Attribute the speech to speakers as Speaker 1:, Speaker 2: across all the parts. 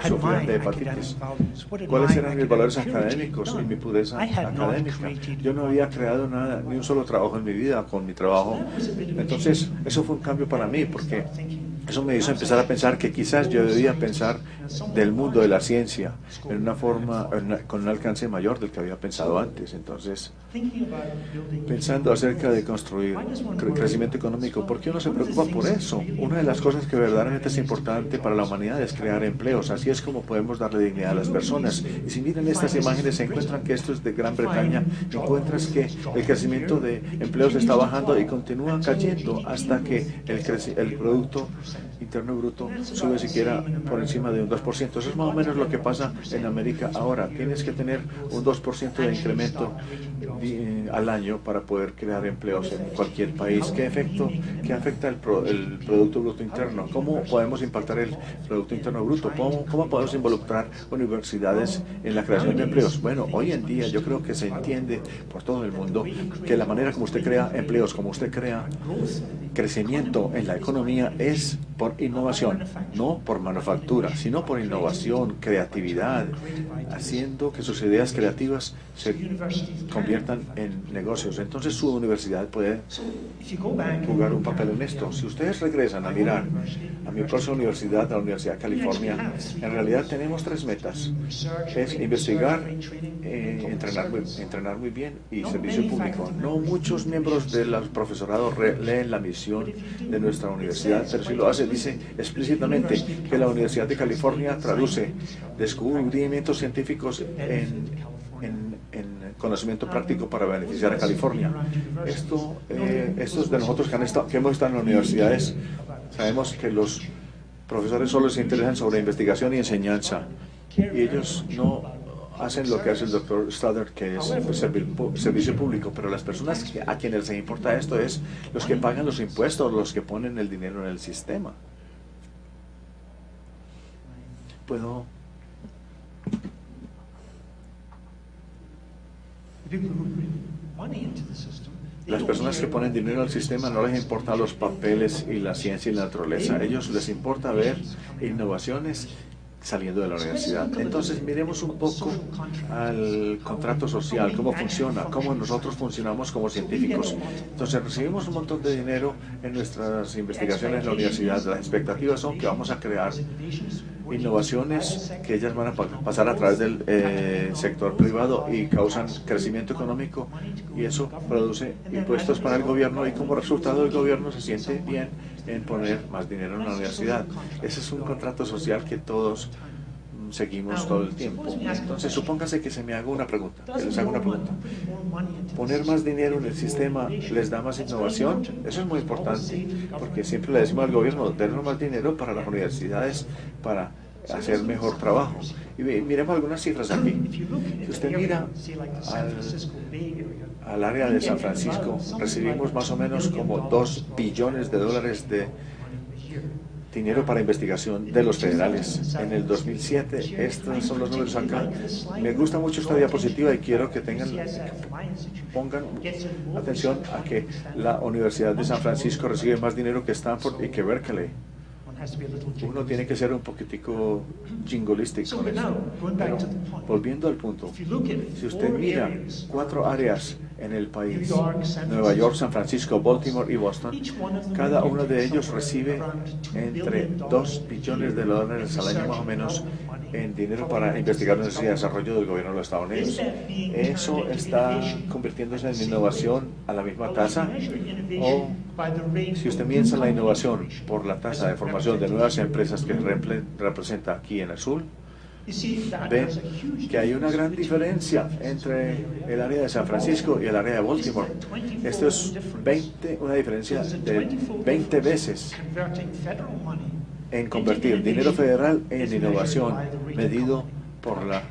Speaker 1: sufrían de hepatitis. ¿Cuáles eran mis valores académicos y mi pureza académica? Yo no había creado nada, ni un solo trabajo en mi vida con mi trabajo. Entonces, eso fue un cambio para mí, porque eso me hizo empezar a pensar que quizás yo debía pensar del mundo de la ciencia en una forma, con un alcance mayor del que había pensado antes. Entonces, pensando acerca de construir crecimiento económico, ¿por qué uno se preocupa por eso? Una de las cosas que verdaderamente es importante para la humanidad es crear empleos. Así es como podemos darle dignidad a las personas. Y si miran estas imágenes, se encuentran que esto es de Gran Bretaña, encuentras que el crecimiento de empleos está bajando y continúa cayendo hasta que el Producto Interno Bruto sube siquiera por encima de un 2%. Eso es más o menos lo que pasa en América ahora. Tienes que tener un 2% de incremento al año para poder crear empleos en cualquier país. ¿Qué afecta el Producto Bruto Interno? ¿Cómo podemos impactar el Producto Interno Bruto? ¿Cómo podemos involucrar universidades en la creación de empleos? Bueno, hoy en día yo creo que se entiende por todo el mundo que la manera como usted crea empleos, como usted crea crecimiento en la economía es por innovación, no por manufactura, sino por innovación, creatividad, haciendo que sus ideas creativas se conviertan en negocios. Entonces su universidad puede jugar un papel en esto. Si ustedes regresan a mirar a mi próxima universidad, la Universidad de California, en realidad tenemos 3 metas. Es investigar, entrenar muy bien y servicio público. No muchos miembros del profesorado leen la misión de nuestra universidad, pero si lo hace, dice explícitamente que la Universidad de California traduce descubrimientos científicos en conocimiento práctico para beneficiar a California. Estos de nosotros que hemos estado en las universidades, sabemos que los profesores solo se interesan sobre investigación y enseñanza, y ellos no hacen lo que hace el doctor Stoddard, que es servicio público, pero las personas a quienes les importa esto es los que pagan los impuestos, los que ponen el dinero en el sistema. ¿Puedo? Las personas que ponen dinero al sistema no les importan los papeles y la ciencia y la naturaleza. A ellos les importa ver innovaciones saliendo de la universidad. Entonces miremos un poco al contrato social, cómo funciona, cómo nosotros funcionamos como científicos. Entonces recibimos un montón de dinero en nuestras investigaciones en la universidad. Las expectativas son que vamos a crear innovaciones que ellas van a pasar a través del sector privado y causan crecimiento económico, y eso produce impuestos para el gobierno, y como resultado el gobierno se siente bien en poner más dinero en la universidad. Ese es un contrato social que todos seguimos todo el tiempo. Entonces supóngase que se me haga una pregunta, que les haga una pregunta. ¿Poner más dinero en el sistema les da más innovación? Eso es muy importante, porque siempre le decimos al gobierno, denos más dinero para las universidades, para hacer mejor trabajo. Y miremos algunas cifras aquí. Si usted mira al área de San Francisco, recibimos más o menos como $2 billones de dinero para investigación de los federales. En el 2007, estos son los números acá. Me gusta mucho esta diapositiva y quiero que pongan atención a que la Universidad de San Francisco recibe más dinero que Stanford y que Berkeley. Uno tiene que ser un poquitico jingolístico con esto. Pero volviendo al punto, si usted mira 4 áreas en el país, Nueva York, San Francisco, Baltimore y Boston, cada uno de ellos recibe entre $2 billones al año más o menos en dinero para investigaciones y desarrollo del gobierno de los Estados Unidos. ¿Eso está convirtiéndose en innovación a la misma tasa? O si usted piensa en la innovación por la tasa de formación de nuevas empresas que representa aquí en azul, ven que hay una gran diferencia entre el área de San Francisco y el área de Baltimore. Esto es una diferencia de 20 veces en convertir dinero federal en innovación, medido por la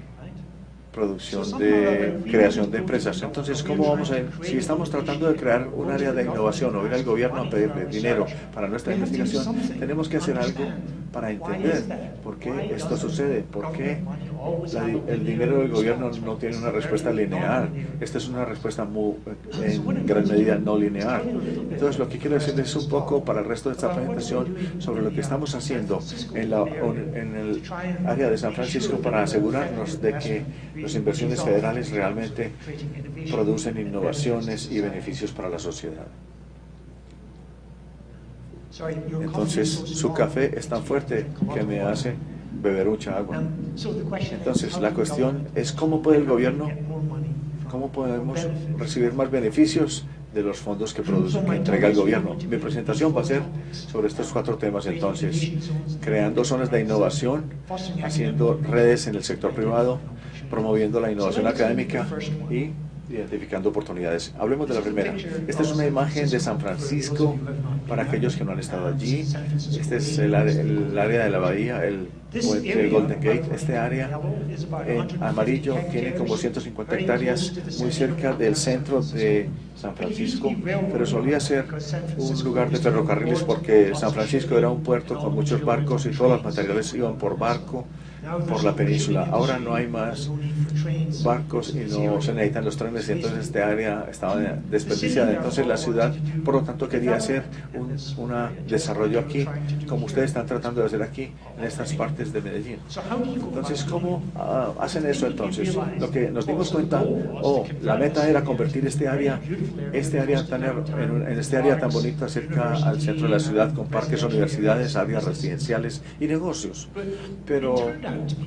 Speaker 1: producción de creación de empresas. Entonces, ¿cómo vamos a ir? Si estamos tratando de crear un área de innovación o ir al gobierno a pedirle dinero para nuestra investigación, tenemos que hacer algo para entender por qué esto sucede, por qué el dinero del gobierno no tiene una respuesta lineal. Esta es una respuesta en gran medida no lineal. Entonces, lo que quiero decir es un poco para el resto de esta presentación sobre lo que estamos haciendo en el área de San Francisco para asegurarnos de que las inversiones federales realmente producen innovaciones y beneficios para la sociedad. Entonces, su café es tan fuerte que me hace beber mucha agua. Entonces, la cuestión es cómo puede el gobierno, cómo podemos recibir más beneficios de los fondos que entrega el gobierno. Mi presentación va a ser sobre estos 4 temas, entonces, creando zonas de innovación, haciendo redes en el sector privado, promoviendo la innovación académica y identificando oportunidades. Hablemos de la primera. Esta es una imagen de San Francisco para aquellos que no han estado allí. Este es el área de la bahía, el puente Golden Gate. Este área en amarillo tiene como 150 hectáreas muy cerca del centro de San Francisco, pero solía ser un lugar de ferrocarriles porque San Francisco era un puerto con muchos barcos y todos los materiales iban por barco por la península. Ahora no hay más barcos y no se necesitan los trenes, y entonces este área estaba desperdiciada. Entonces la ciudad, por lo tanto, quería hacer un desarrollo aquí, como ustedes están tratando de hacer aquí, en estas partes de Medellín. Entonces, ¿cómo hacen eso entonces? Lo que nos dimos cuenta, la meta era convertir en este área tan bonita cerca al centro de la ciudad, con parques, universidades, áreas residenciales y negocios. Pero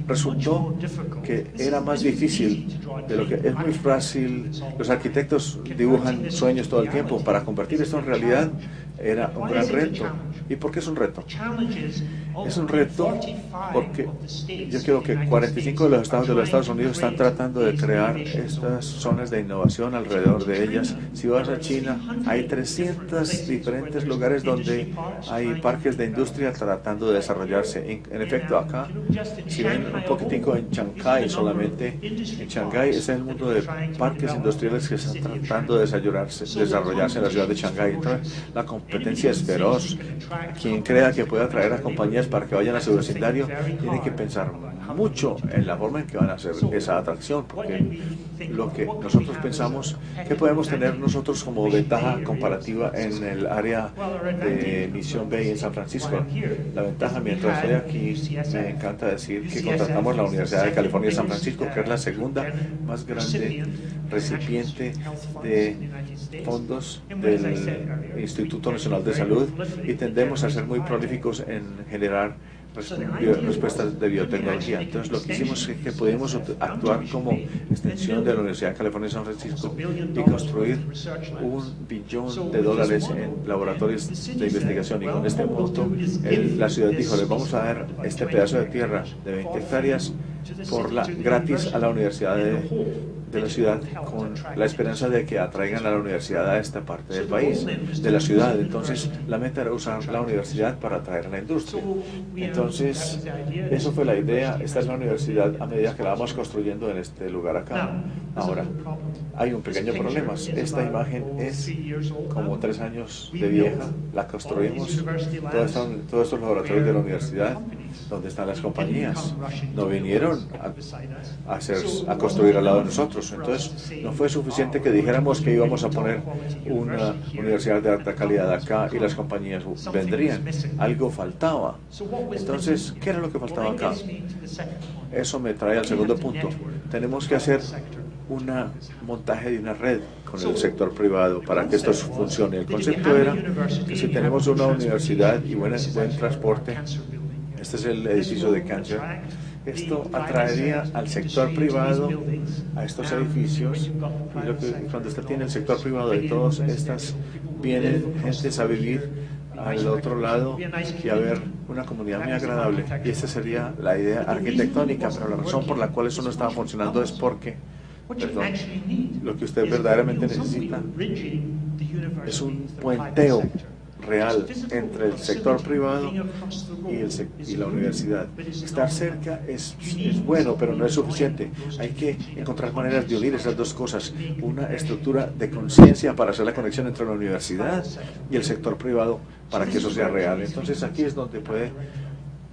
Speaker 1: resultó que era más difícil de lo que es muy fácil. Los arquitectos dibujan sueños todo el tiempo. Para convertir esto en realidad era un gran reto. ¿Y por qué es un reto? Es un reto porque yo creo que 45 de los estados de los Estados Unidos están tratando de crear estas zonas de innovación alrededor de ellas. Si vas a China, hay 300 diferentes lugares donde hay parques de industria tratando de desarrollarse. En efecto, acá, si ven un poquitico en Shanghái solamente, en Shanghái es el mundo de parques industriales que están tratando de desarrollarse en la ciudad de Shanghái. Entonces, la competencia es feroz. Quien crea que pueda atraer a compañías para que vayan a su vecindario tiene que pensar mucho en la forma en que van a hacer esa atracción, porque lo que nosotros pensamos que podemos tener nosotros como ventaja comparativa en el área de Mission Bay en San Francisco. La ventaja, mientras estoy aquí, me encanta decir que contratamos la Universidad de California de San Francisco, que es la segunda más grande recipiente de fondos del Instituto Nacional de Salud, y tendemos a ser muy prolíficos en generar respuestas de biotecnología. Entonces, lo que hicimos es que pudimos actuar como extensión de la Universidad de California de San Francisco y construir $1 billón en laboratorios de investigación. Y con este monto, la ciudad dijo: le vamos a dar este pedazo de tierra de 20 hectáreas gratis a la universidad de la ciudad, con la esperanza de que atraigan a la universidad a esta parte del país, de la ciudad. Entonces, la meta era usar la universidad para atraer a la industria. Entonces, eso fue la idea. Esta es la universidad a medida que la vamos construyendo en este lugar acá. Ahora, hay un pequeño problema. Esta imagen es como 3 años de vieja. La construimos. Todos estos laboratorios de la universidad, donde están las compañías, no vinieron a construir al lado de nosotros. Entonces, no fue suficiente que dijéramos que íbamos a poner una universidad de alta calidad acá y las compañías vendrían. Algo faltaba. Entonces, ¿qué era lo que faltaba acá? Eso me trae al segundo punto. Tenemos que hacer un montaje de una red con el sector privado para que esto funcione. El concepto era que si tenemos una universidad y buen transporte, este es el edificio de Cancer, esto atraería al sector privado a estos edificios, y cuando usted tiene el sector privado de todas estas, vienen gentes a vivir al otro lado y a ver una comunidad muy agradable. Y esa sería la idea arquitectónica, pero la razón por la cual eso no estaba funcionando es porque, lo que usted verdaderamente necesita es un puenteo real entre el sector privado y la universidad. Estar cerca es bueno, pero no es suficiente. Hay que encontrar maneras de unir esas dos cosas. Una estructura de conciencia para hacer la conexión entre la universidad y el sector privado para que eso sea real. Entonces, aquí es donde puede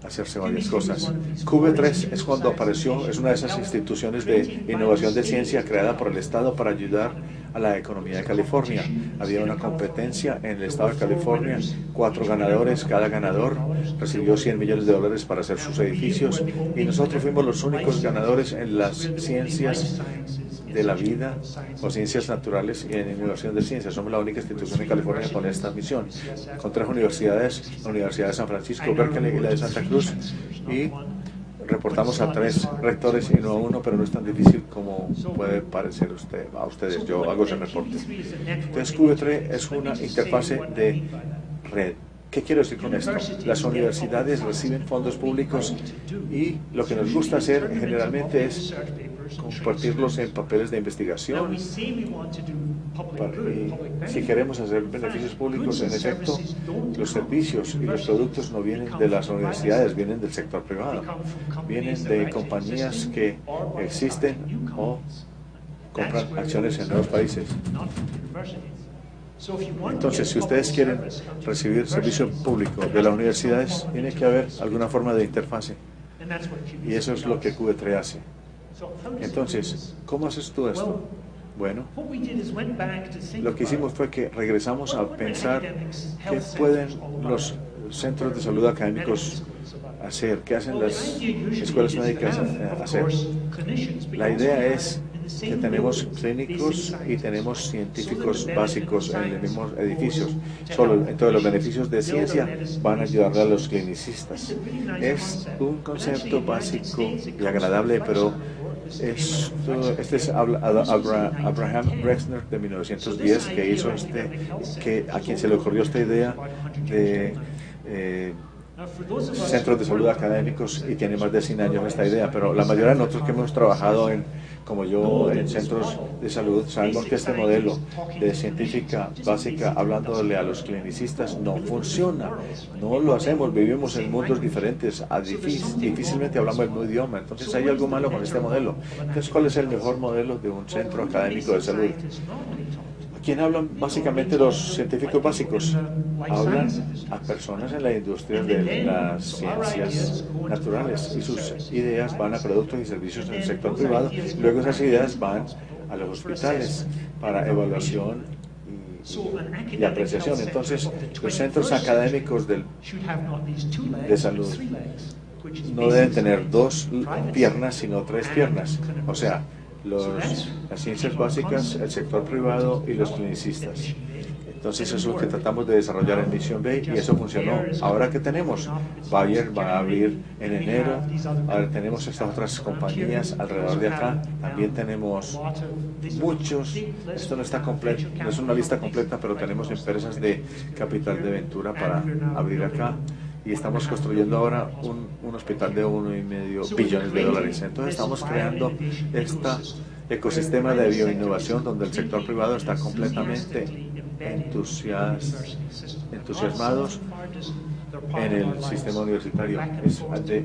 Speaker 1: hacerse varias cosas. QV3 es cuando apareció, es una de esas instituciones de innovación de ciencia creada por el Estado para ayudar a la economía de California. Había una competencia en el Estado de California, 4 ganadores, cada ganador recibió $100 millones para hacer sus edificios y nosotros fuimos los únicos ganadores en las ciencias de la vida o ciencias naturales y en innovación de ciencias. Somos la única institución en California con esta misión, con 3 universidades, la Universidad de San Francisco, Berkeley y la de Santa Cruz, y reportamos a 3 rectores y no a uno, pero no es tan difícil como puede parecer a ustedes. Yo hago ese reporte. Entonces, QV3 es una interfase de red. ¿Qué quiero decir con esto? Las universidades reciben fondos públicos y lo que nos gusta hacer generalmente es compartirlos en papeles de investigación. Y si queremos hacer beneficios públicos, en efecto, los servicios y los productos no vienen de las universidades, vienen del sector privado. Vienen de compañías que existen o compran acciones en nuevos países. Entonces, si ustedes quieren recibir servicio público de las universidades, tiene que haber alguna forma de interfase. Y eso es lo que QV3 hace. Entonces, ¿cómo haces tú esto? Bueno, lo que hicimos fue que regresamos a pensar qué pueden los centros de salud académicos hacer, qué hacen las escuelas médicas hacer. La idea es que tenemos clínicos y tenemos científicos básicos en los mismos edificios. Entonces los beneficios de ciencia van a ayudarle a los clinicistas. Es un concepto básico y agradable, pero este es Abraham Rexner de 1910 que hizo a quien se le ocurrió esta idea de centros de salud académicos y tiene más de 100 años esta idea, pero la mayoría de nosotros que hemos trabajado como yo, en centros de salud, sabemos que este modelo de científica básica, hablándole a los clinicistas, no funciona. No lo hacemos, vivimos en mundos diferentes, difícilmente hablamos el mismo idioma, entonces hay algo malo con este modelo. Entonces, ¿cuál es el mejor modelo de un centro académico de salud? ¿Quién hablan básicamente los científicos básicos? Hablan a personas en la industria de las ciencias naturales y sus ideas van a productos y servicios en el sector privado. Luego esas ideas van a los hospitales para evaluación y apreciación. Entonces, los centros académicos de salud no deben tener 2 piernas, sino 3 piernas. O sea, las ciencias básicas, el sector privado y los clinicistas. Entonces eso es lo que tratamos de desarrollar en Mission Bay y eso funcionó. Ahora que tenemos, Bayer va a abrir en enero, ahora tenemos estas otras compañías alrededor de acá, también tenemos muchos, esto no está completo, no es una lista completa, pero tenemos empresas de capital de ventura para abrir acá. Y estamos construyendo ahora un hospital de $1,5 billones. Entonces estamos creando este ecosistema de bioinnovación donde el sector privado está completamente entusiasmados en el sistema universitario.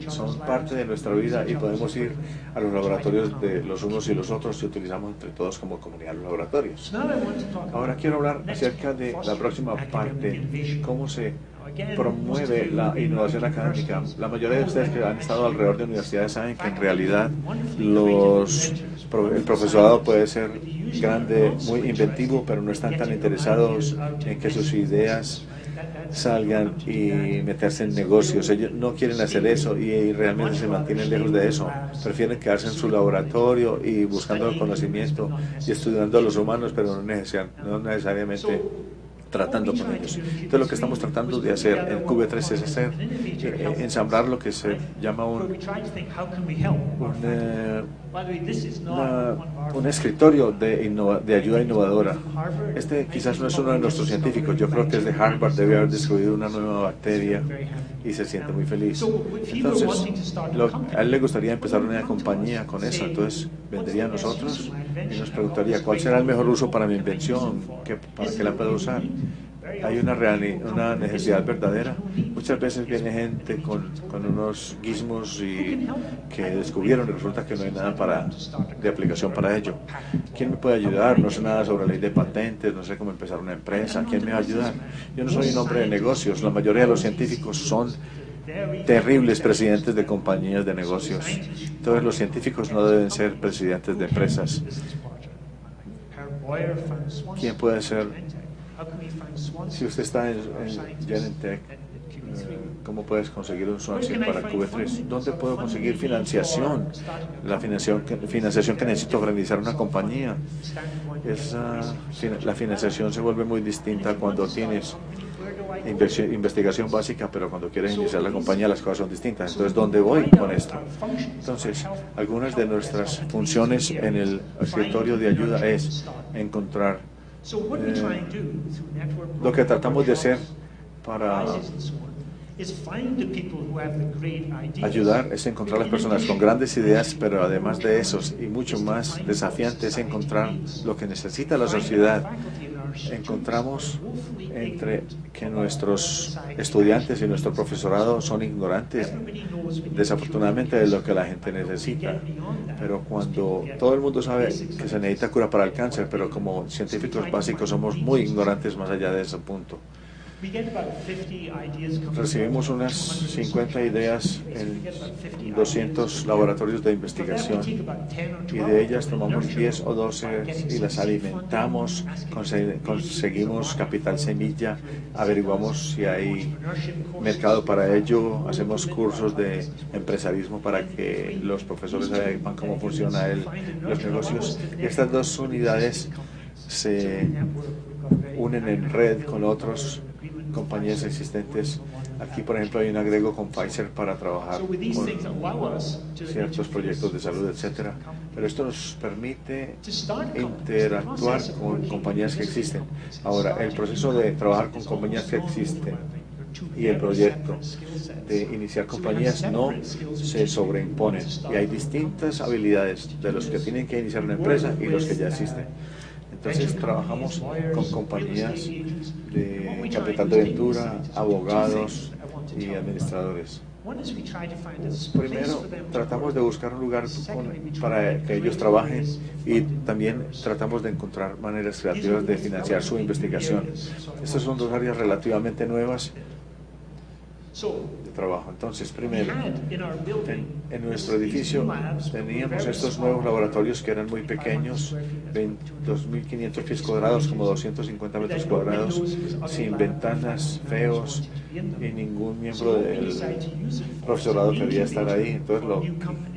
Speaker 1: Son parte de nuestra vida y podemos ir a los laboratorios de los unos y los otros y utilizamos entre todos como comunidad los laboratorios. Ahora quiero hablar acerca de la próxima parte, cómo se promueve la innovación académica. La mayoría de ustedes que han estado alrededor de universidades saben que en realidad el profesorado puede ser grande, muy inventivo, pero no están tan interesados en que sus ideas salgan y meterse en negocios. Ellos no quieren hacer eso y realmente se mantienen lejos de eso. Prefieren quedarse en su laboratorio y buscando el conocimiento y estudiando a los humanos, pero no necesariamente tratando con ellos. Entonces lo que estamos tratando de hacer en QV3 es ensamblar lo que se llama un escritorio de ayuda innovadora. Este quizás no es uno de nuestros científicos, yo creo que es de Harvard, debe haber descubierto una nueva bacteria y se siente muy feliz. Entonces, a él le gustaría empezar una compañía con eso, entonces vendría a nosotros y nos preguntaría cuál será el mejor uso para mi invención, para qué la puedo usar. Hay una necesidad verdadera. Muchas veces viene gente con unos gizmos que descubrieron y resulta que no hay nada de aplicación para ello. ¿Quién me puede ayudar? No sé nada sobre la ley de patentes, no sé cómo empezar una empresa. ¿Quién me va a ayudar? Yo no soy un hombre de negocios. La mayoría de los científicos son terribles presidentes de compañías de negocios. Entonces los científicos no deben ser presidentes de empresas. ¿Quién puede ser? Si usted está en Genentech, ¿cómo puedes conseguir un Swansea para QB3? ¿Dónde puedo conseguir financiación? La financiación que necesito para iniciar una compañía. La financiación se vuelve muy distinta cuando tienes investigación básica, pero cuando quieres iniciar la compañía las cosas son distintas. Entonces, ¿dónde voy con esto? Entonces, algunas de nuestras funciones en el escritorio de ayuda es encontrar lo que tratamos de hacer para ayudar es encontrar las personas con grandes ideas, pero además de esos y mucho más desafiante es encontrar lo que necesita la sociedad. Encontramos entre que nuestros estudiantes y nuestro profesorado son ignorantes, desafortunadamente, de lo que la gente necesita. Pero cuando todo el mundo sabe que se necesita cura para el cáncer, pero como científicos básicos somos muy ignorantes más allá de ese punto. Recibimos unas 50 ideas en 200 laboratorios de investigación y de ellas tomamos 10 o 12 y las alimentamos, conseguimos capital semilla, averiguamos si hay mercado para ello, hacemos cursos de empresarismo para que los profesores sepan cómo funciona los negocios. Y estas dos unidades se unen en red con otros compañías existentes. Aquí, por ejemplo, hay un agrego con Pfizer para trabajar con ciertos proyectos de salud, etcétera. Pero esto nos permite interactuar con compañías que existen. Ahora, el proceso de trabajar con compañías que existen y el proyecto de iniciar compañías no se sobreimponen. Y hay distintas habilidades de los que tienen que iniciar una empresa y los que ya existen. Entonces trabajamos con compañías de capital de aventura, abogados y administradores. Primero tratamos de buscar un lugar para que ellos trabajen y también tratamos de encontrar maneras creativas de financiar su investigación. Estas son dos áreas relativamente nuevas de trabajo. Entonces, primero, en nuestro edificio teníamos estos nuevos laboratorios que eran muy pequeños, 2.500 pies cuadrados, como 250 metros cuadrados, sin ventanas, feos, y ningún miembro del profesorado quería estar ahí. Entonces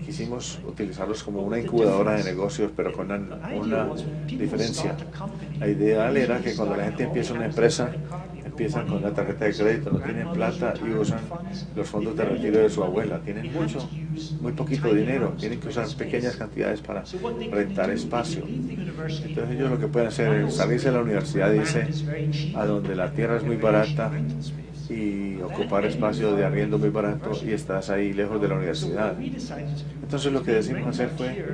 Speaker 1: quisimos utilizarlos como una incubadora de negocios, pero con una diferencia. La ideal era que cuando la gente empieza una empresa, empiezan con la tarjeta de crédito, no tienen plata y usan los fondos de retiro de su abuela. Tienen muy poquito dinero, tienen que usar pequeñas cantidades para rentar espacio. Entonces ellos lo que pueden hacer es salirse de la universidad, dice, a donde la tierra es muy barata y ocupar espacio de arriendo muy barato y estás ahí lejos de la universidad. Entonces lo que decidimos hacer fue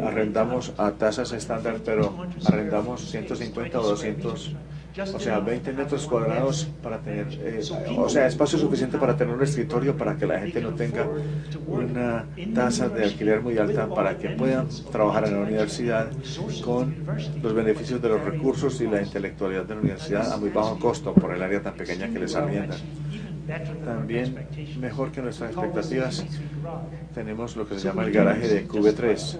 Speaker 1: arrendamos a tasas estándar, pero arrendamos 150 o 200, o sea, 20 metros cuadrados para tener, espacio suficiente para tener un escritorio para que la gente no tenga una tasa de alquiler muy alta, para que puedan trabajar en la universidad con los beneficios de los recursos y la intelectualidad de la universidad a muy bajo costo por el área tan pequeña que les arriendan. También, mejor que nuestras expectativas, tenemos lo que se llama el garaje de QB3.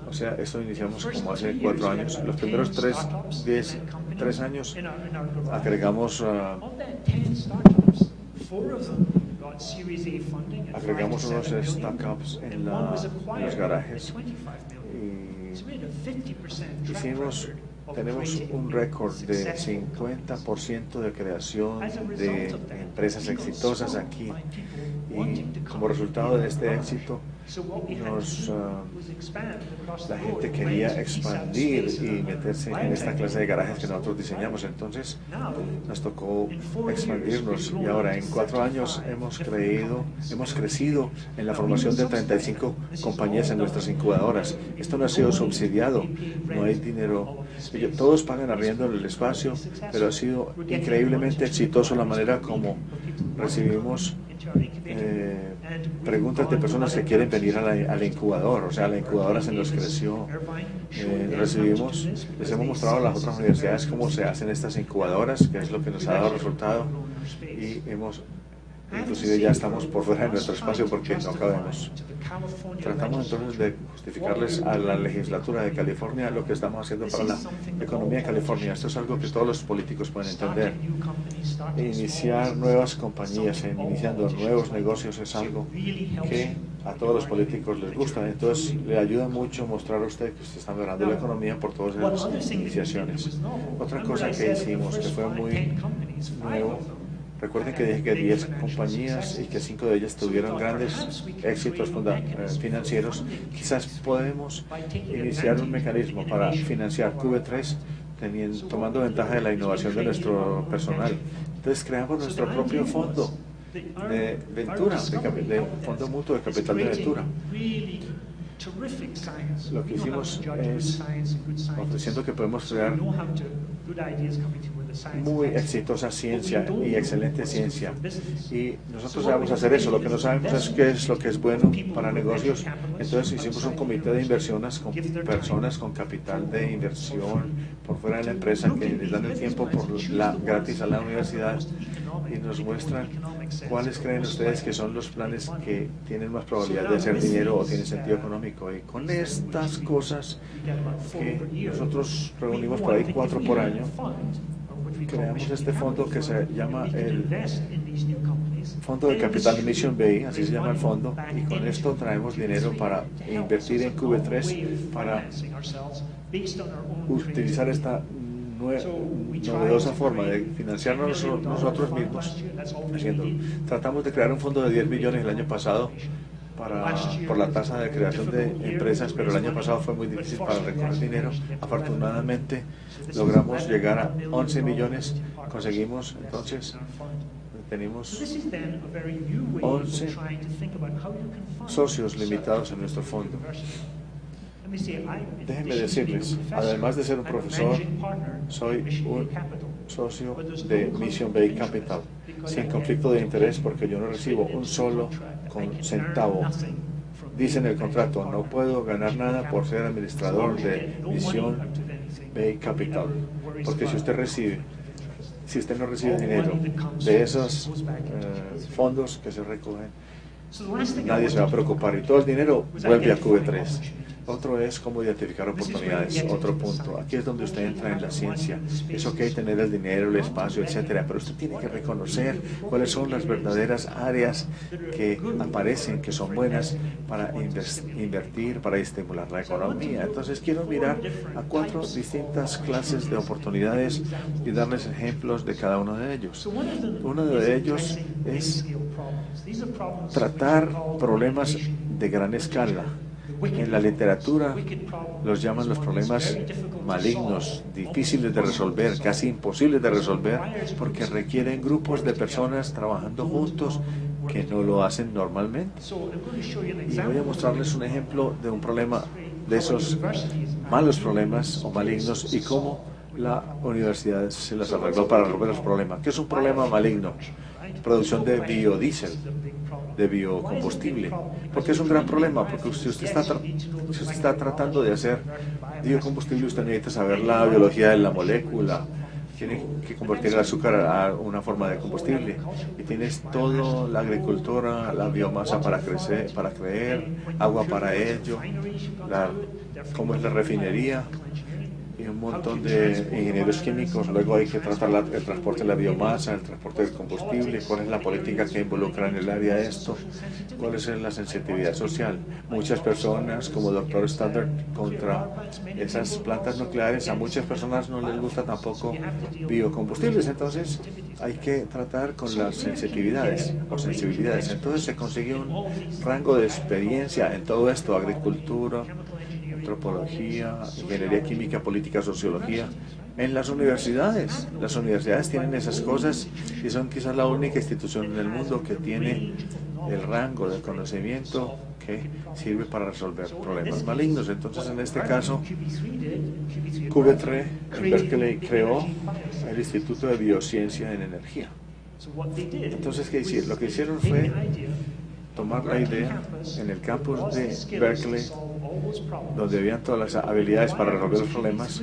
Speaker 1: O sea, esto iniciamos como hace 4 años. Los primeros 3 años agregamos unos startups en los garajes y tenemos un récord de 50% de creación de empresas exitosas aquí, y como resultado de este éxito la gente quería expandir y meterse en esta clase de garajes que nosotros diseñamos. Entonces nos tocó expandirnos, y ahora en 4 años hemos crecido en la formación de 35 compañías en nuestras incubadoras. Esto no ha sido subsidiado, no hay dinero, todos pagan arriendo en el espacio, pero ha sido increíblemente exitoso la manera como recibimos preguntas de personas que quieren venir al incubador, o sea, la incubadora se nos creció. Les hemos mostrado a las otras universidades cómo se hacen estas incubadoras, que es lo que nos ha dado resultado, y inclusive ya estamos por fuera de nuestro espacio porque no cabemos. Tratamos entonces de justificarles a la legislatura de California lo que estamos haciendo para la economía de California. Esto es algo que todos los políticos pueden entender. Iniciar nuevas compañías, iniciando nuevos negocios es algo que a todos los políticos les gusta. Entonces le ayuda mucho mostrar a usted que usted está mejorando la economía por todas esas iniciaciones. Otra cosa que hicimos que fue muy nuevo. Recuerden que dije que 10 compañías y que 5 de ellas tuvieron grandes éxitos financieros. Quizás podemos iniciar un mecanismo para financiar QV3 tomando ventaja de la innovación de nuestro personal. Entonces creamos nuestro propio fondo de Ventura, de fondo mutuo de capital de Ventura. Lo que hicimos es ofreciendo que podemos crear muy exitosa ciencia y excelente ciencia. Y nosotros sabemos hacer eso. Lo que no sabemos es qué es lo que es bueno para negocios. Entonces hicimos un comité de inversiones con personas con capital de inversión por fuera de la empresa que les dan el tiempo gratis a la universidad y nos muestran cuáles creen ustedes que son los planes que tienen más probabilidad de hacer dinero o tienen sentido económico. Y con estas cosas que nosotros reunimos por ahí 4 por año, creamos este fondo que se llama el Fondo de Capital Mission Bay, así se llama el fondo, y con esto traemos dinero para invertir en QV3, para utilizar esta novedosa forma de financiarnos nosotros mismos. Tratamos de crear un fondo de 10 millones el año pasado por la tasa de creación de empresas, pero el año pasado fue muy difícil para recoger dinero. Afortunadamente logramos llegar a 11 millones, conseguimos entonces, tenemos 11 socios limitados en nuestro fondo. Déjenme decirles, además de ser un profesor, soy un socio de Mission Bay Capital, sin conflicto de interés porque yo no recibo un solo centavo. Dice en el contrato, no puedo ganar nada por ser administrador de Mission Bay Capital, porque si usted no recibe dinero de esos fondos que se recogen, nadie se va a preocupar y todo el dinero vuelve a QV3. Otro es cómo identificar oportunidades. Otro punto. Aquí es donde usted entra en la ciencia. Es ok tener el dinero, el espacio, etcétera, pero usted tiene que reconocer cuáles son las verdaderas áreas que aparecen, que son buenas para invertir, para estimular la economía. Entonces quiero mirar a 4 distintas clases de oportunidades y darles ejemplos de cada uno de ellos. Uno de ellos es tratar problemas de gran escala. En la literatura los llaman los problemas malignos, difíciles de resolver, casi imposibles de resolver, porque requieren grupos de personas trabajando juntos que no lo hacen normalmente. Y voy a mostrarles un ejemplo de un problema, de esos malos problemas o malignos y cómo la universidad se las arregló para resolver los problemas. ¿Qué es un problema maligno? Producción de biodiesel, de biocombustible. Porque es un gran problema, porque si usted está tratando de hacer biocombustible, usted necesita saber la biología de la molécula, tiene que convertir el azúcar a una forma de combustible, y tienes toda la agricultura, la biomasa para crecer, para crear, agua para ello, cómo es la refinería, y un montón de ingenieros químicos. Luego hay que tratar el transporte de la biomasa, el transporte del combustible, cuál es la política que involucra en el área esto, cuál es la sensitividad social. Muchas personas, como Dr. Stoddard, contra esas plantas nucleares, a muchas personas no les gusta tampoco biocombustibles, entonces hay que tratar con las sensitividades o sensibilidades. Entonces se consigue un rango de experiencia en todo esto: agricultura, antropología, ingeniería química, política, sociología, en las universidades. Las universidades tienen esas cosas y son quizás la única institución en el mundo que tiene el rango de conocimiento que sirve para resolver problemas malignos. Entonces, en este caso, QV3 en Berkeley creó el Instituto de Biociencia en Energía. Entonces, ¿qué hicieron? Lo que hicieron fue tomar la idea en el campus de Berkeley, donde habían todas las habilidades para resolver los problemas,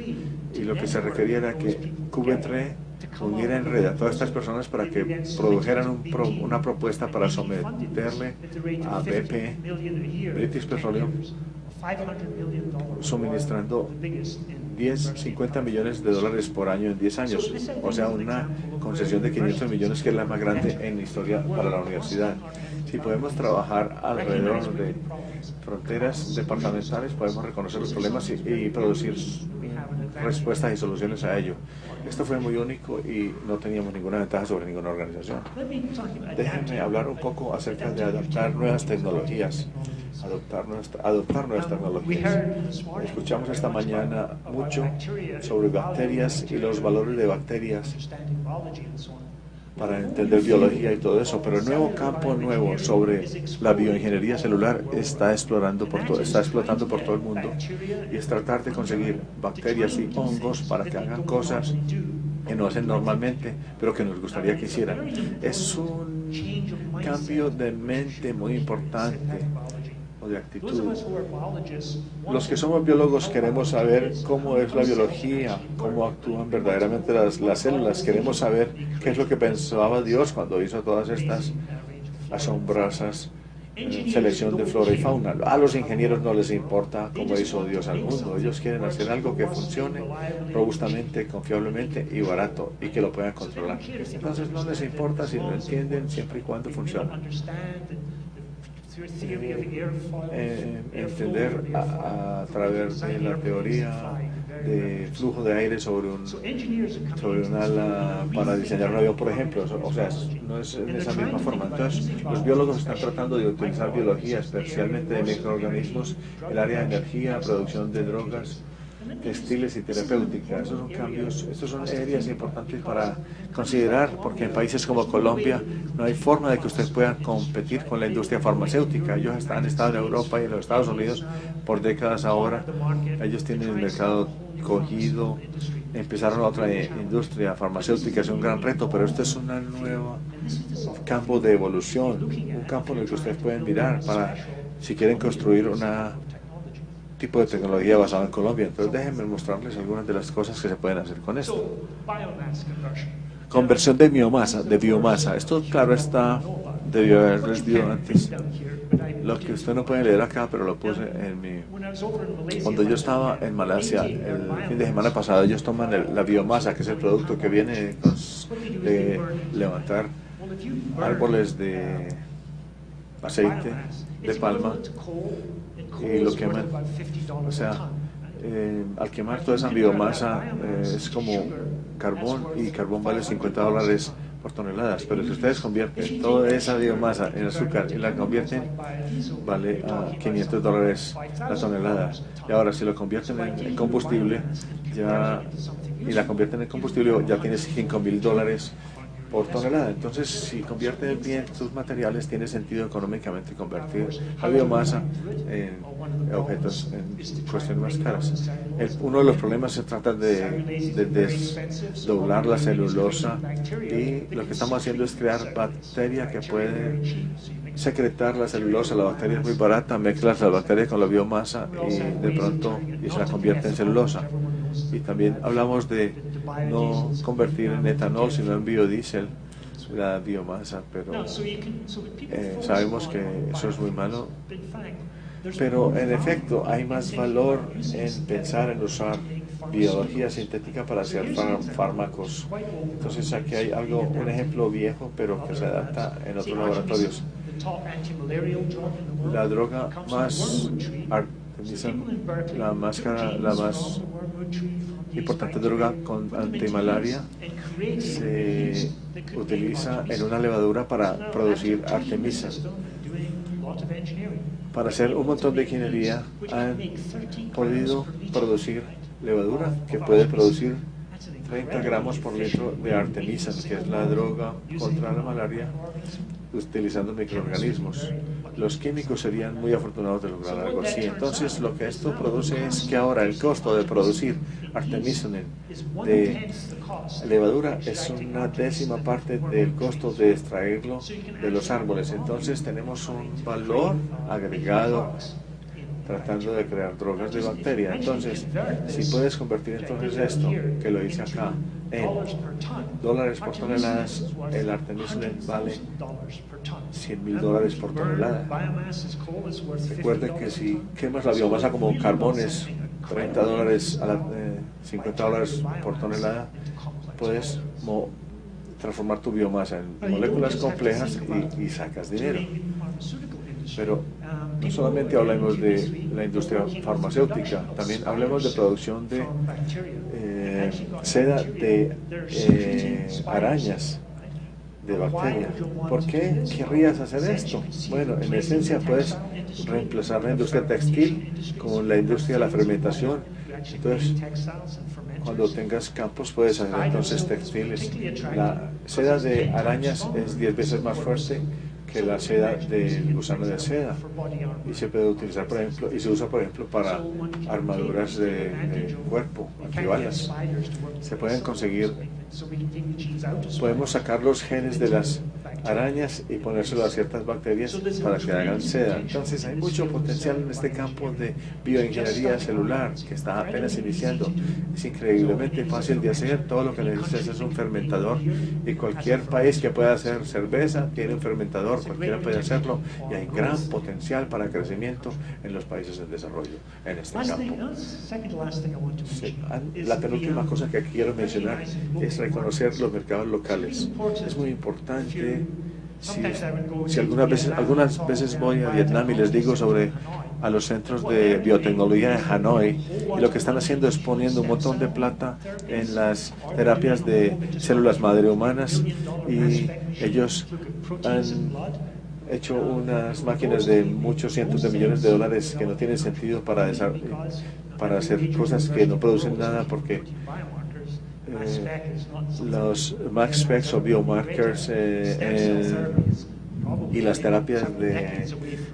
Speaker 1: y lo que se requería era que QB3 uniera en red a todas estas personas para que produjeran una propuesta para someterle a BP, British Petroleum, suministrando 50 millones de dólares por año en 10 años, o sea, una concesión de 500 millones, que es la más grande en la historia para la universidad. Si podemos trabajar alrededor de fronteras departamentales, podemos reconocer los problemas y producir respuestas y soluciones a ello. Esto fue muy único y no teníamos ninguna ventaja sobre ninguna organización. Déjenme hablar un poco acerca de adaptar nuevas tecnologías. Adoptar nuevas tecnologías. Escuchamos esta mañana mucho sobre bacterias y los valores de bacterias para entender biología y todo eso, pero el nuevo campo sobre la bioingeniería celular está explotando por todo el mundo, y es tratar de conseguir bacterias y hongos para que hagan cosas que no hacen normalmente, pero que nos gustaría que hicieran. Es un cambio de mente muy importante, o de actitud. Los que somos biólogos queremos saber cómo es la biología, cómo actúan verdaderamente las células. Queremos saber qué es lo que pensaba Dios cuando hizo todas estas asombrosas selección de flora y fauna. A los ingenieros no les importa cómo hizo Dios al mundo. Ellos quieren hacer algo que funcione robustamente, confiablemente y barato, y que lo puedan controlar. Entonces no les importa si lo entienden, siempre y cuando funciona. Entender a través de la teoría de flujo de aire sobre un ala para diseñar un avión, por ejemplo. O sea, no es en esa misma forma. Entonces, los biólogos están tratando de utilizar biología, especialmente de microorganismos, el área de energía, producción de drogas, textiles y terapéutica. Esos son cambios, estos son áreas importantes para considerar, porque en países como Colombia no hay forma de que ustedes puedan competir con la industria farmacéutica. Ellos han estado en Europa y en los Estados Unidos por décadas ahora. Ellos tienen el mercado cogido, empezaron otra industria farmacéutica, es un gran reto, pero este es un nuevo campo de evolución, un campo en el que ustedes pueden mirar para, si quieren construir tipo de tecnología basada en Colombia. Entonces déjenme mostrarles algunas de las cosas que se pueden hacer con esto. Conversión de biomasa. Esto, claro, debió haberles dicho antes. Lo que usted no puede leer acá, pero lo puse en Cuando yo estaba en Malasia el fin de semana pasado, ellos toman la biomasa, que es el producto que viene de levantar árboles de aceite de palma, y lo queman. O sea, al quemar toda esa biomasa es como carbón, y carbón vale $50 por toneladas, pero si ustedes convierten toda esa biomasa en azúcar y la convierten, vale a $500 la tonelada. Y ahora, si lo convierten en combustible, ya tienes $5,000 por tonelada. Entonces, si convierten bien sus materiales, tiene sentido económicamente convertir la biomasa en objetos, en cuestiones más caras. Uno de los problemas se trata de desdoblar la celulosa, y lo que estamos haciendo es crear bacteria que puede secretar la celulosa. La bacteria es muy barata, mezclas la bacteria con la biomasa y de pronto se la convierte en celulosa. Y también hablamos de no convertir en etanol, sino en biodiesel la biomasa, pero sabemos que eso es muy malo. Pero en efecto hay más valor en pensar en usar biología sintética para hacer fármacos. Entonces aquí hay un ejemplo viejo, pero que se adapta en otros laboratorios. La droga más la más importante droga antimalaria se utiliza en una levadura para producir artemisa. Para hacer un montón de ingeniería han podido producir levadura que puede producir 30 gramos por litro de artemisa, que es la droga contra la malaria, utilizando microorganismos. los químicos serían muy afortunados de lograr algo así. Entonces, lo que esto produce es que ahora el costo de producir artemisinin de levadura es una décima parte del costo de extraerlo de los árboles. Entonces, tenemos un valor agregado tratando de crear drogas de bacteria. Entonces, si puedes convertir entonces esto, que lo hice acá, en dólares por toneladas, el artemisinin vale $100,000 por tonelada. Recuerden que si quemas la biomasa como carbones, $30 a $50 por tonelada, puedes transformar tu biomasa en moléculas complejas y sacas dinero. Pero no solamente hablemos de la industria farmacéutica, también hablemos de producción de seda de arañas de bacteria. ¿Por qué querrías hacer esto? Bueno, en esencia puedes reemplazar la industria textil con la industria de la fermentación. Entonces, cuando tengas campos puedes hacer entonces textiles. La seda de arañas es 10 veces más fuerte que la seda del gusano de seda y se puede utilizar, por ejemplo, y se usa, por ejemplo, para armaduras de cuerpo, antibalas. Se pueden conseguir, podemos sacar los genes de las arañas y ponérselo a ciertas bacterias para que hagan seda. Entonces hay mucho potencial en este campo de bioingeniería celular que está apenas iniciando. Es increíblemente fácil de hacer. Todo lo que necesitas es un fermentador y cualquier país que pueda hacer cerveza tiene un fermentador, cualquiera puede hacerlo, y hay gran potencial para crecimiento en los países en desarrollo en este campo. Sí. La penúltima cosa que quiero mencionar es reconocer los mercados locales. Es muy importante. Si algunas veces voy a Vietnam y les digo sobre a los centros de biotecnología de Hanoi, y lo que están haciendo es poniendo un montón de plata en las terapias de células madre humanas, y ellos han hecho unas máquinas de muchos cientos de millones de dólares que no tienen sentido para hacer cosas que no producen nada, porque los max specs o biomarkers y las terapias de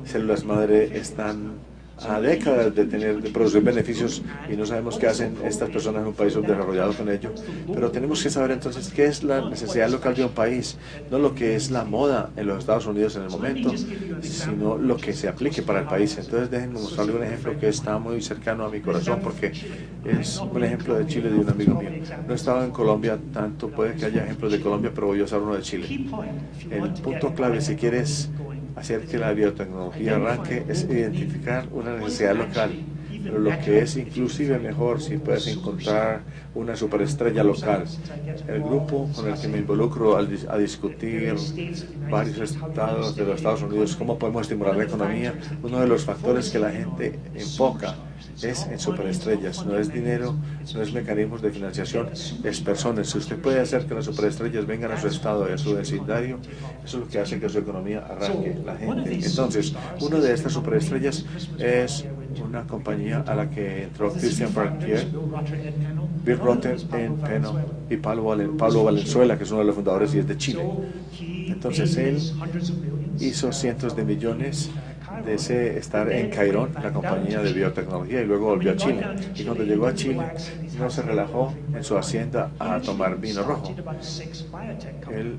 Speaker 1: células madre están a décadas de producir beneficios, y no sabemos qué hacen estas personas en un país subdesarrollado con ello. Pero tenemos que saber entonces qué es la necesidad local de un país, no lo que es la moda en los Estados Unidos en el momento, sino lo que se aplique para el país. Entonces déjenme mostrarle un ejemplo que está muy cercano a mi corazón, porque es un ejemplo de Chile de un amigo mío. No he estado en Colombia tanto, puede que haya ejemplos de Colombia, pero voy a usar uno de Chile. El punto clave, si quieres hacer que la biotecnología arranque, es identificar una necesidad local, pero lo que es inclusive mejor, si puedes encontrar una superestrella local. El grupo con el que me involucro a discutir varios estados de los Estados Unidos, cómo podemos estimular la economía, uno de los factores que la gente enfoca es en superestrellas. No es dinero, no es mecanismos de financiación, es personas. Si usted puede hacer que las superestrellas vengan a su estado y a su vecindario, eso es lo que hace que su economía arranque, la gente. Entonces, una de estas superestrellas es una compañía a la que entró Christian Bartier, Bill Rotter en Peno, y Pablo Valenzuela, que es uno de los fundadores y es de Chile. Entonces él hizo cientos de millones de estar en Cairón, la compañía de biotecnología, y luego volvió a Chile. Y cuando llegó a Chile, no se relajó en su hacienda a tomar vino rojo. Él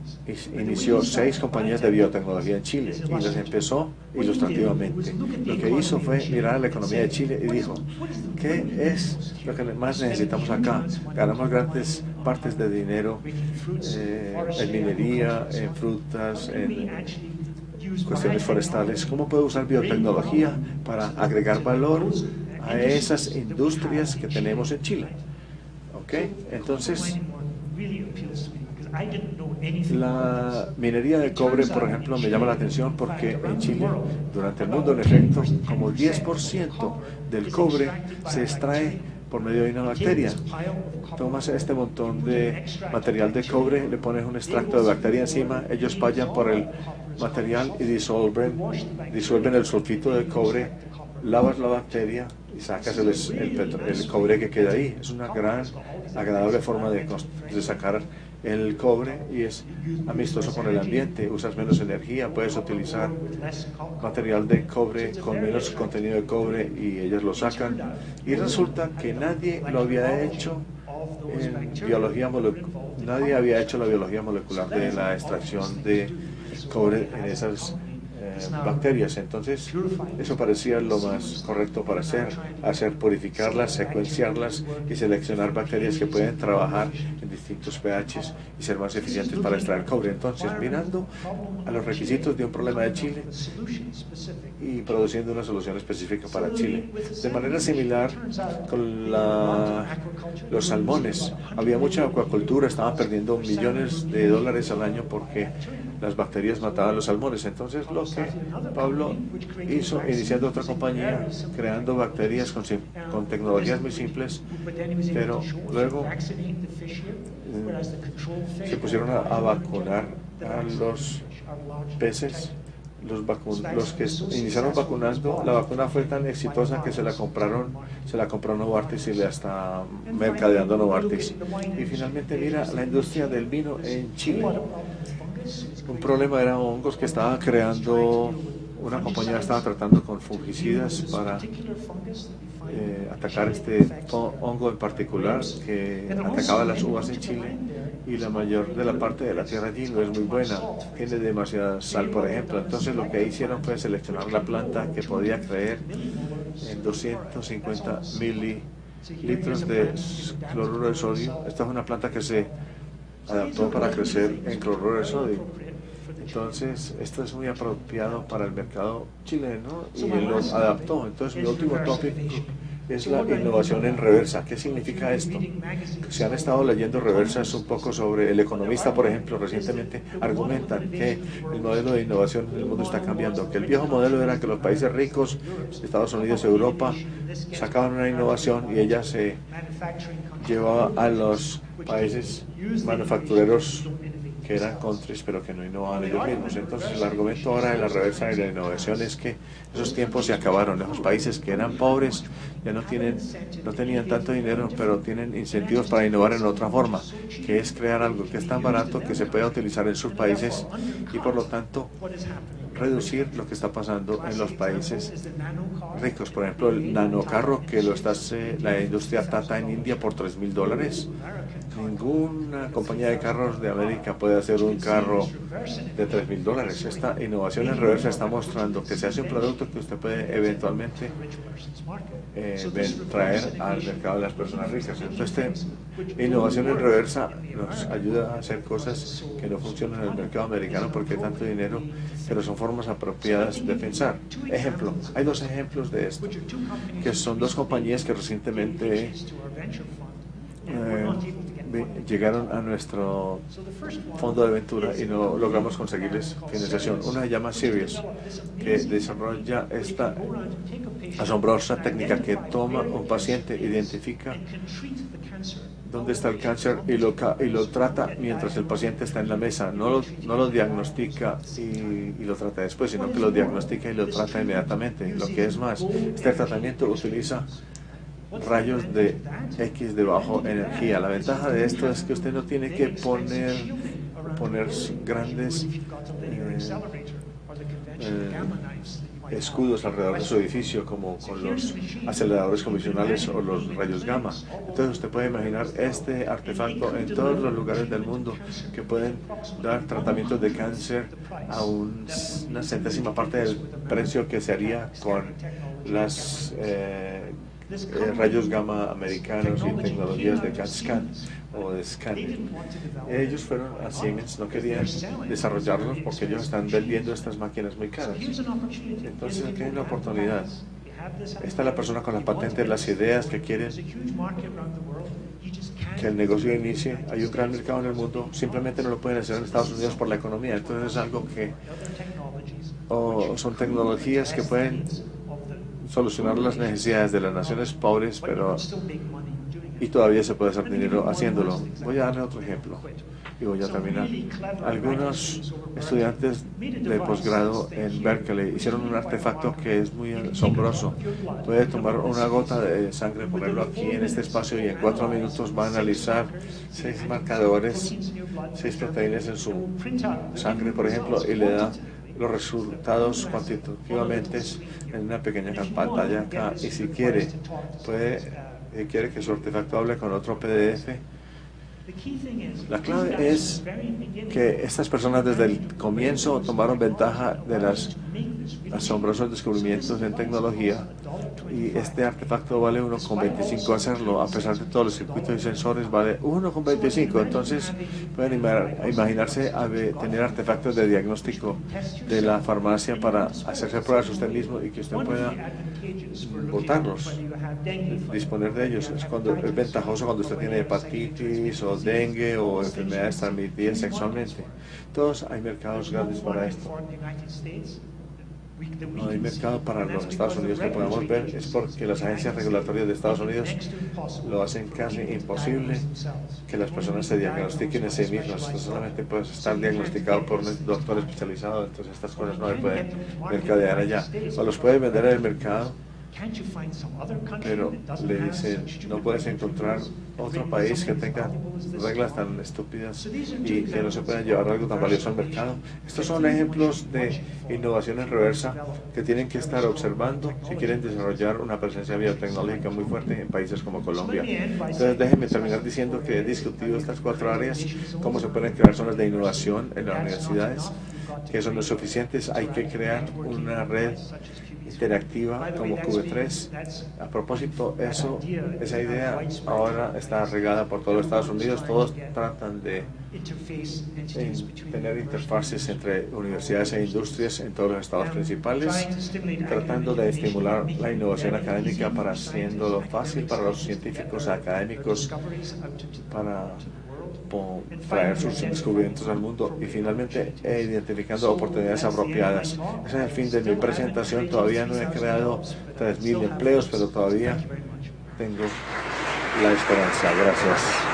Speaker 1: inició 6 compañías de biotecnología en Chile y las empezó ilustrativamente. Lo que hizo fue mirar a la economía de Chile y dijo, ¿qué es lo que más necesitamos acá? Ganamos grandes partes de dinero en minería, en frutas, en cuestiones forestales. ¿Cómo puedo usar biotecnología para agregar valor a esas industrias que tenemos en Chile? ¿Ok? Entonces, la minería de cobre, por ejemplo, me llama la atención porque en Chile, durante el mundo, en efecto, como el 10% del cobre se extrae por medio de una bacteria. Tomas este montón de material de cobre, le pones un extracto de bacteria encima, ellos pasan por el material y disuelven el sulfito de cobre, lavas la bacteria y sacas el cobre que queda ahí. Es una gran, agradable forma de sacar el cobre y es amistoso con el ambiente, usas menos energía, puedes utilizar material de cobre con menos contenido de cobre y ellos lo sacan. Y resulta que nadie lo había hecho en biología molecular, nadie había hecho la biología molecular de la extracción de cobre en esas bacterias. Entonces eso parecía lo más correcto para hacer purificarlas, secuenciarlas y seleccionar bacterias que pueden trabajar en distintos pHs y ser más eficientes para extraer cobre. Entonces, mirando a los requisitos de un problema de Chile y produciendo una solución específica para Chile. De manera similar con los salmones, había mucha acuacultura, estaban perdiendo millones de dólares al año porque las bacterias mataban los salmones. Entonces lo que Pablo hizo, iniciando otra compañía, creando bacterias con tecnologías muy simples, pero luego se pusieron a vacunar a los peces. Los que iniciaron vacunando, la vacuna fue tan exitosa que se la compró Novartis y le está mercadeando Novartis. Y finalmente mira la industria del vino en Chile. Un problema era hongos que estaba creando, una compañía estaba tratando con fungicidas para atacar este hongo en particular que atacaba las uvas en Chile, y la mayor de la parte de la tierra allí no es muy buena, tiene demasiada sal, por ejemplo. Entonces lo que hicieron fue seleccionar la planta que podía crecer en 250 mililitros de cloruro de sodio. Esta es una planta que se adaptó para crecer en cloruro de sodio. Entonces, esto es muy apropiado para el mercado chileno y él lo adaptó. Entonces, mi último tópico es la innovación en reversa. ¿Qué significa esto? Si han estado leyendo reversas un poco sobre El Economista, por ejemplo, recientemente argumentan que el modelo de innovación en el mundo está cambiando, que el viejo modelo era que los países ricos, Estados Unidos, Europa, sacaban una innovación y ella se llevaba a los países manufactureros que eran countries pero que no innovaban ellos mismos. Entonces el argumento ahora de la reversa de la innovación es que esos tiempos se acabaron. Los países que eran pobres ya no tenían tanto dinero, pero tienen incentivos para innovar en otra forma, que es crear algo que es tan barato que se pueda utilizar en sus países y por lo tanto reducir lo que está pasando en los países ricos. Por ejemplo, el nanocarro que lo está la industria Tata en India por $3,000. Ninguna compañía de carros de América puede hacer un carro de $3,000. Esta innovación en reversa está mostrando que se hace un producto que usted puede eventualmente traer al mercado de las personas ricas. Entonces, innovación en reversa nos ayuda a hacer cosas que no funcionan en el mercado americano porque hay tanto dinero, pero son formas apropiadas de pensar. Ejemplo, hay dos ejemplos de esto, que son dos compañías que recientemente llegaron a nuestro fondo de aventura y no logramos conseguirles financiación. Una se llama Sirius, que desarrolla esta asombrosa técnica que toma un paciente, identifica dónde está el cáncer y lo trata mientras el paciente está en la mesa. No lo diagnostica y lo trata después, sino que lo diagnostica y lo trata inmediatamente. Lo que es más, este tratamiento utiliza rayos de X de baja energía. La ventaja de esto es que usted no tiene que poner grandes escudos alrededor de su edificio como con los aceleradores convencionales o los rayos gamma. Entonces usted puede imaginar este artefacto en todos los lugares del mundo que pueden dar tratamientos de cáncer a una centésima parte del precio que se haría con las rayos gamma americanos y tecnologías de CAT scan o de scanning. Ellos fueron a Siemens, no querían desarrollarlos porque ellos están vendiendo estas máquinas muy caras. Entonces aquí hay una oportunidad. Está la persona con la patente, las ideas que quieren que el negocio inicie. Hay un gran mercado en el mundo, simplemente no lo pueden hacer en Estados Unidos por la economía. Entonces es algo que son tecnologías que pueden solucionar las necesidades de las naciones pobres, y todavía se puede hacer dinero haciéndolo. Voy a darle otro ejemplo. y voy a terminar. Algunos estudiantes de posgrado en Berkeley hicieron un artefacto que es muy asombroso. Puede tomar una gota de sangre, ponerlo aquí en este espacio y en 4 minutos va a analizar 6 marcadores, 6 proteínas en su sangre, por ejemplo, y le da los resultados cuantitativamente en una pequeña pantalla acá. Y si quiere, quiere que su artefacto hable con otro PDF. La clave es que estas personas desde el comienzo tomaron ventaja de los asombrosos descubrimientos en tecnología, y este artefacto vale 1,25 hacerlo. A pesar de todos los circuitos y sensores, vale 1,25. Entonces pueden imaginarse tener artefactos de diagnóstico de la farmacia para hacerse pruebas usted mismo y que usted pueda botarlos, disponer de ellos. Es ventajoso cuando usted tiene hepatitis o dengue o enfermedades transmitidas sexualmente. Todos hay mercados grandes para esto. No hay mercado para los Estados Unidos que podamos ver, es porque las agencias regulatorias de Estados Unidos lo hacen casi imposible que las personas se diagnostiquen en sí mismas. Esto solamente puede estar diagnosticado por un doctor especializado, entonces estas cosas no se pueden mercadear allá. O los puede vender en el mercado, pero le dicen, no puedes encontrar otro país que tenga reglas tan estúpidas y que no se puedan llevar algo tan valioso al mercado. Estos son ejemplos de innovación en reversa que tienen que estar observando si quieren desarrollar una presencia biotecnológica muy fuerte en países como Colombia. Entonces déjenme terminar diciendo que he discutido estas 4 áreas, cómo se pueden crear zonas de innovación en las universidades, que eso no es suficiente, hay que crear una red interactiva como QV3. A propósito, esa idea ahora está regada por todos los Estados Unidos. Todos tratan de tener interfaces entre universidades e industrias en todos los estados principales, tratando de estimular la innovación académica para haciéndolo fácil para los científicos académicos para traer sus descubrimientos al mundo, y finalmente identificando oportunidades apropiadas. Ese es el fin de mi presentación. Todavía no he creado 3.000 empleos, pero todavía tengo la esperanza. Gracias.